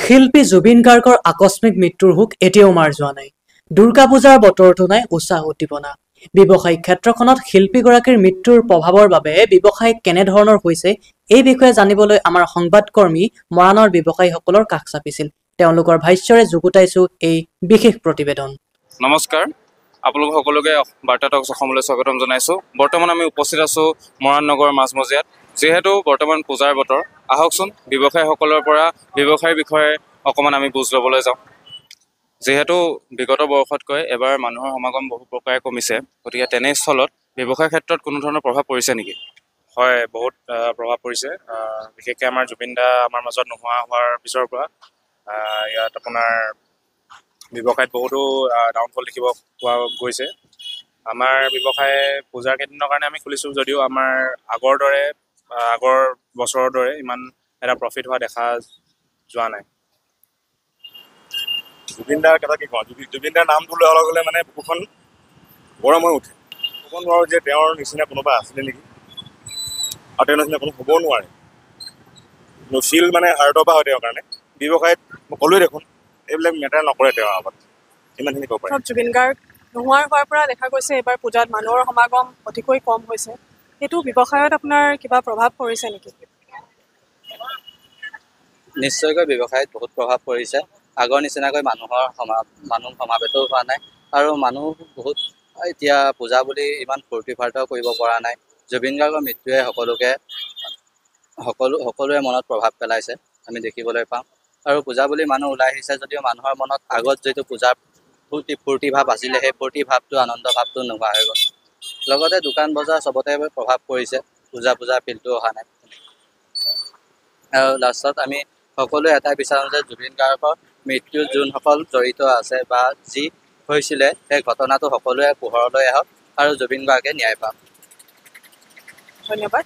শিল্পী জুবিন গাৰ্গৰ আকস্মিক মৃত্যুৰ হুক এতিয়াও মাৰ যোৱা নাই। দুৰ্গা পূজাৰ বতৰতো নাই উৎসাহ উদ্দীপনা। ব্যৱসায়িক ক্ষেত্ৰখনত শিল্পীগৰাকীৰ মৃত্যুৰ প্ৰভাৱৰ বাবে ব্যৱসায় কেনেধৰণৰ হৈছে এই বিষয়ে জানিবলৈ আমাৰ সংবাদকৰ্মী মৰাণৰ ব্যৱসায়ীসকলৰ কাষ চাপিছিল। তেওঁলোকৰ ভাষ্যৰে যুগুতাইছো এই বিশেষ প্ৰতিবেদন। নমস্কাৰ, আপোনালোক সকলোকে বাৰ্তা টক্স অসমলৈ স্বাগতম জনাইছোঁ। বৰ্তমান আমি উপস্থিত আছোঁ মৰাণ নগৰৰ মাজমজিয়াত। যিহেতু বৰ্তমান পূজাৰ বতৰ, আহকচোন ব্যৱসায়ীসকলৰ পৰা ব্যৱসায়ৰ বিষয়ে অকণমান আমি বুজ ল'বলৈ যাওঁ। যিহেতু বিগত বৰ্ষতকৈ এবাৰ মানুহৰ সমাগম বহু প্ৰকাৰে কমিছে, গতিকে তেনেস্থলত ব্যৱসায়ৰ ক্ষেত্ৰত কোনো ধৰণৰ প্ৰভাৱ পৰিছে নেকি? হয়, বহুত প্ৰভাৱ পৰিছে। বিশেষকৈ আমাৰ জুবিন দা আমাৰ মাজত নোহোৱা হোৱাৰ পিছৰ পৰা ইয়াত আপোনাৰ ব্যৱসায়ত বহুতো ডাউনফল দেখিব পোৱা গৈছে। আমাৰ ব্যৱসায় পূজাৰ কেইদিনৰ কাৰণে আমি খুলিছোঁ, যদিও আমাৰ আগৰ বছৰৰ দৰে ইমান এটা প্ৰফিট হোৱা দেখা যোৱা নাই। জুবিন দাৰ কথা কি কওঁ, জুবিন দাৰ নামটো লোৱাৰ লগে লগে মানে বুকুখন গৰম হৈ উঠে। ক'ব নোৱাৰোঁ যে তেওঁৰ নিচিনা কোনোবা আছিলে নেকি, আৰু তেওঁৰ নিচিনা কোনো হ'বও নোৱাৰে। শিল মানে হাৰ্টৰ পৰা হয় তেওঁৰ কাৰণে। ব্যৱসায়ত মই ক'লোৱে দেখোন, এইবিলাক মেটাৰ নকৰে তেওঁৰ আগত, ইমানখিনি ক'ব পাৰে। জুবিন গাৰ্গ হোৱাৰ পৰা দেখা গৈছে এইবাৰ পূজাত মানুহৰ সমাগম অতিকৈ কম হৈছে। সেইটো ব্যৱসায়ত আপোনাৰ কিবা প্ৰভাৱ পৰিছে নেকি? নিশ্চয়কৈ ব্যৱসায়ত বহুত প্ৰভাৱ পৰিছে। আগৰ নিচিনাকৈ মানুহ সমাৱেতো হোৱা নাই, আৰু মানুহ বহুত এতিয়া পূজা বুলি ইমান ফূৰ্তি ফাৰ্তাও কৰিব পৰা নাই। জুবিন গাৰ্গৰ মৃত্যুৱে সকলোৰে মনত প্ৰভাৱ পেলাইছে, আমি দেখিবলৈ পাওঁ। আৰু পূজা বুলি মানুহ ওলাই আহিছে যদিও মানুহৰ মনত আগত যিটো পূজাৰ ফূৰ্তি ভাৱ আছিলে, সেই ফূৰ্তি ভাৱটো, আনন্দ ভাৱটো নোহোৱা হৈ গ'ল। লগতে দোকান বজাৰ চবতে প্ৰভাৱ পৰিছে, পূজা ফিলটো অহা নাই। আৰু লাষ্টত আমি সকলোৱে এটাই বিচাৰোঁ যে জুবিন গাৰ্গৰ মৃত্যুত যোনসকল জড়িত আছে বা যি হৈছিলে, সেই ঘটনাটো সকলোৱে পোহৰলৈ আহক আৰু জুবিন গাৰ্গে ন্যায় পাওক। ধন্যবাদ।